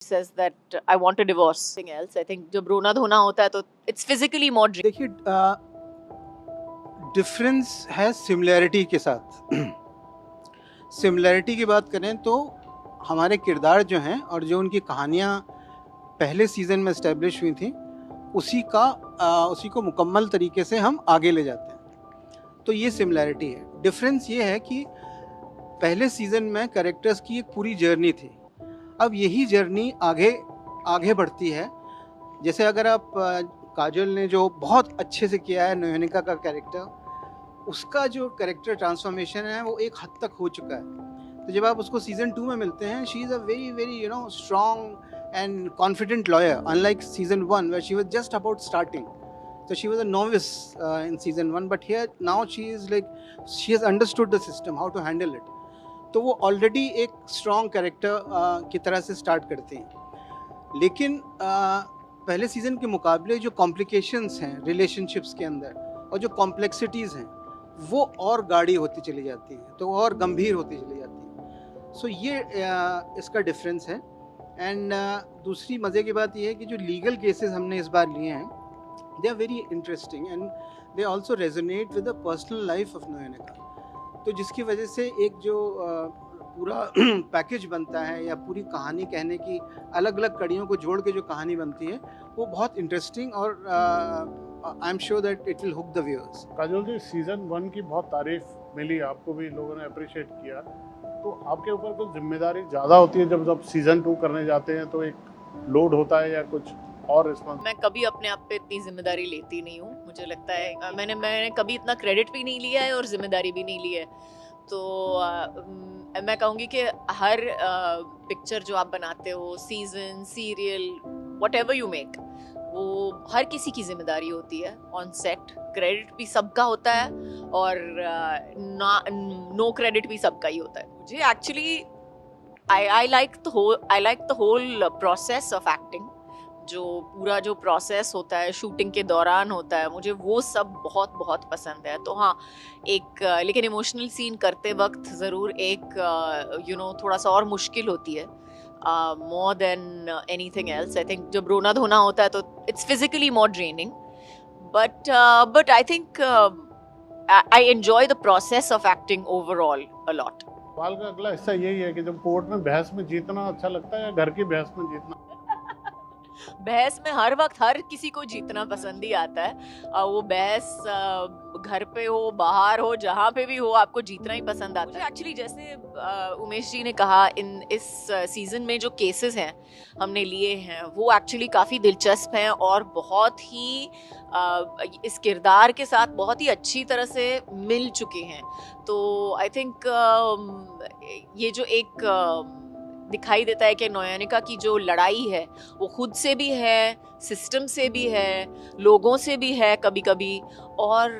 says that I want a divorce. Something else. I think जब रोना धोना होता है तो it's physically more draining. देखिए डिफरेंस है सिमिलैरिटी के साथ। सिमिलैरिटी की बात करें तो हमारे किरदार जो हैं और जो उनकी कहानियाँ पहले सीज़न में इस्टेब्लिश हुई थी उसी को मुकम्मल तरीके से हम आगे ले जाते हैं। तो ये सिमिलैरिटी है। डिफरेंस ये है कि पहले सीज़न में कैरेक्टर्स की एक पूरी जर्नी थी, अब यही जर्नी आगे बढ़ती है। जैसे अगर आप काजोल ने जो बहुत अच्छे से किया है नयनिका का कैरेक्टर, उसका जो कैरेक्टर ट्रांसफॉर्मेशन है वो एक हद तक हो चुका है। तो जब आप उसको सीज़न 2 में मिलते हैं, she is a very very strong and confident lawyer, unlike season 1 where she was just about starting. So she was a novice in season 1, but here now she has understood the system, how to handle it. तो वो already एक strong character की तरह से start करते हैं। लेकिन पहले सीजन के मुकाबले जो complications हैं relationships के अंदर और जो complexities हैं वो और गाढ़ी होती चली जाती हैं, तो और गंभीर होती चली जाती हैं। सो ये इसका डिफरेंस है। एंड दूसरी मज़े की बात यह है कि जो लीगल केसेस हमने इस बार लिए हैं, they are very interesting and they also resonate with the personal life of Nayanika. तो जिसकी वजह से एक जो पूरा पैकेज बनता है या पूरी कहानी कहने की अलग अलग कड़ियों को जोड़ के जो कहानी बनती है वो बहुत इंटरेस्टिंग और I am sure that it will hook the viewers. Kajol ji, season 1 की बहुत तारीफ मिली, आपको भी लोगों ने अप्रिशिएट किया, तो आपके ऊपर कुछ जिम्मेदारी ज़्यादा होती है जब सीज़न 2 करने जाते हैं, तो एक लोड होता है या कुछ और रिस्पॉन्स? मैं कभी अपने आप पे इतनी जिम्मेदारी लेती नहीं हूँ। मुझे लगता है मैंने कभी इतना क्रेडिट भी नहीं लिया है और जिम्मेदारी भी नहीं ली है। तो मैं कहूँगी कि हर पिक्चर जो आप बनाते हो, season, serial, whatever you make, वो हर किसी की जिम्मेदारी होती है ऑन सेट। क्रेडिट भी सबका होता है और नो क्रेडिट भी सबका ही होता है। मुझे actually I like the whole process of acting. जो प्रोसेस होता है शूटिंग के दौरान होता है, मुझे वो सब बहुत बहुत पसंद है। तो हाँ, लेकिन इमोशनल सीन करते वक्त ज़रूर एक थोड़ा सा और मुश्किल होती है, more than anything else. I think जब रोना धोना होता है तो it's physically more draining, but I think I enjoy the process of acting overall a lot. सवाल का अगला हिस्सा यही है कि जब कोर्ट में बहस में जीतना अच्छा लगता है या घर की बहस में जीतना? बहस में हर वक्त हर किसी को जीतना पसंद ही आता है। वो बहस घर पे हो, बाहर हो, जहाँ पे भी हो, आपको जीतना ही पसंद आता है। एक्चुअली जैसे उमेश जी ने कहा, इस सीजन में जो केसेस हैं हमने लिए हैं वो एक्चुअली काफ़ी दिलचस्प हैं और बहुत ही इस किरदार के साथ बहुत ही अच्छी तरह से मिल चुके हैं। तो आई थिंक ये जो एक दिखाई देता है कि नयनिका की जो लड़ाई है वो खुद से भी है, सिस्टम से भी है, लोगों से भी है कभी कभी, और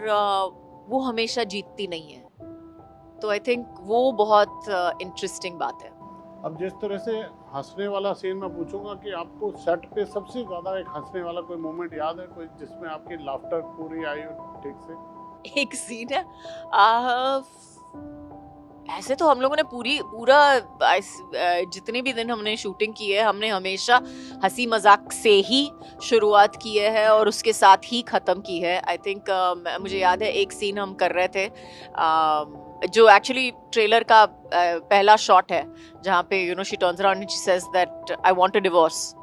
वो हमेशा जीतती नहीं है। तो आई थिंक वो बहुत इंटरेस्टिंग बात है। अब जिस तरह से हंसने वाला सीन मैं पूछूंगा कि आपको सेट पे सबसे ज़्यादा एक हंसने वाला कोई मोमेंट याद है, कोई जिसमें आपकी लाफ्टर पूरी आई हो ठीक से? एक सीन है, ऐसे तो हम लोगों ने पूरा जितने भी दिन हमने शूटिंग की है, हमने हमेशा हंसी मजाक से ही शुरुआत की है और उसके साथ ही ख़त्म की है। आई थिंक मुझे याद है एक सीन हम कर रहे थे, जो एक्चुअली ट्रेलर का पहला शॉट है, जहाँ पे she turns around and she says that I want a divorce.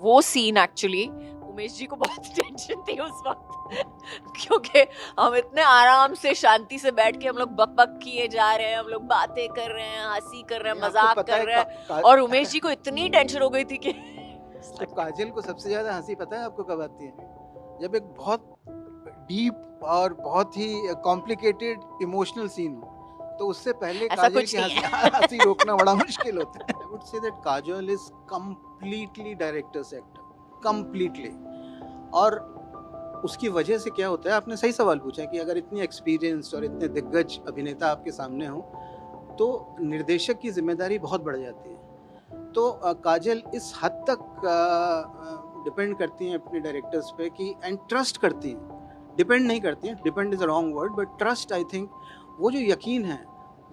वो सीन एक्चुअली उमेश जी को बहुत टेंशन थी उस वक्त क्योंकि हम इतने आराम से शांति से बैठ के हम लोग बक किए जा रहे हैं, हम लोग बातें कर रहे हैं, हंसी कर रहे हैं, मजाक कर रहे हैं, और उमेश जी को इतनी टेंशन हो गई थी कि तो काजल को सबसे ज्यादा हंसी पता है आपको कब आती है? जब एक बहुत डीप और बहुत ही कॉम्प्लिकेटेड इमोशनल सीन हो, तो उससे पहले काजल की हंसी रोकना बड़ा मुश्किल होता है। I would say that Kajal is completely directors actor, completely. और उसकी वजह से क्या होता है, आपने सही सवाल पूछा कि अगर इतनी एक्सपीरियंस और इतने दिग्गज अभिनेता आपके सामने हो तो निर्देशक की जिम्मेदारी बहुत बढ़ जाती है। तो काजल इस हद तक डिपेंड करती हैं अपने डायरेक्टर्स पे कि एंड ट्रस्ट करती हैं, डिपेंड नहीं करती हैं, depend is a wrong word, but trust, I think वो जो यकीन है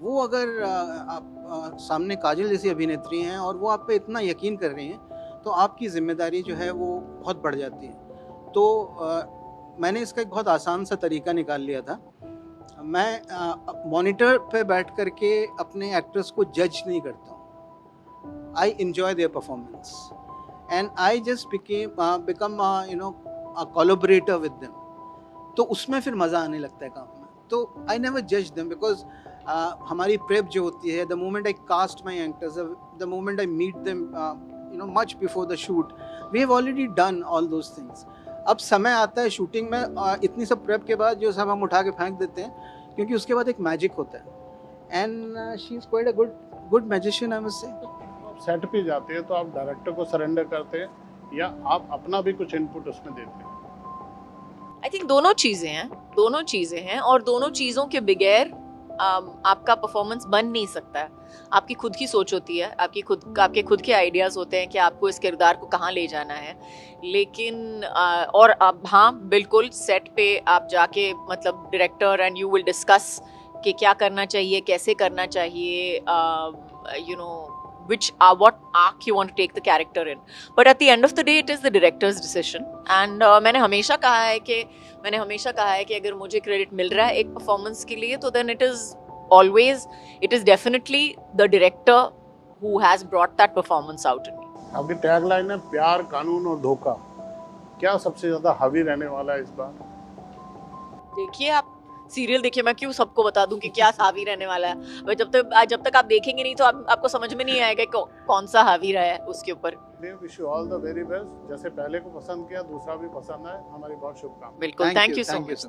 वो अगर आप सामने काजल जैसी अभिनेत्री हैं और वो आप पे इतना यकीन कर रही हैं, तो आपकी जिम्मेदारी जो है वो बहुत बढ़ जाती है। तो मैंने इसका एक बहुत आसान सा तरीका निकाल लिया था। मैं मॉनिटर पे बैठ करके अपने एक्टर्स को जज नहीं करता हूँ। I enjoy their performance and I just become collaborator with them. तो उसमें फिर मज़ा आने लगता है काम में। तो आई नेवर जज देम बिकॉज हमारी प्रेप जो होती है, the moment I cast my actors, the moment I meet them much before the shoot, we have already done all those things. अब समय आता है शूटिंग में, इतनी सब प्रेप के बाद जो सब हम उठा के फेंक देते हैं, क्योंकि उसके बाद एक मैजिक होता है। And she is quite a good magician, I must say. Set पे जाते हैं तो आप डायरेक्टर को सरेंडर करते हैं या आप अपना भी कुछ इनपुट उसमें देते हैं? आई थिंक दोनों चीज़ें हैं और दोनों चीज़ों के बगैर आपका परफॉर्मेंस बन नहीं सकता है। आपकी खुद की सोच होती है, आपके खुद के आइडियाज़ होते हैं कि आपको इस किरदार को कहाँ ले जाना है। लेकिन और अब हाँ बिल्कुल सेट पे आप जाके मतलब director and you will discuss कि क्या करना चाहिए, कैसे करना चाहिए, what arc you want to take the character in. But at the end of the day, it is the director's decision. And मैंने हमेशा कहा है कि अगर मुझे क्रेडिट मिल रहा है एक परफॉर्मेंस के लिए, तो then it is definitely the director who has brought that performance out in me. आपकी टैगलाइन है प्यार, कानून और धोखा। क्या सबसे ज्यादा हावी रहने वाला है इस बार? देखिए, आप सीरियल देखिए, मैं क्यों सबको बता दूं कि क्या हावी रहने वाला है। पर जब तक आप देखेंगे नहीं तो आपको समझ में नहीं आएगा कौन सा हावी रहा है उसके ऊपर। Wish you all the very best. जैसे पहले को पसंद किया, दूसरा भी पसंद आए, हमारी बहुत शुभकामनाएं। बिल्कुल, थैंक यू सो मच।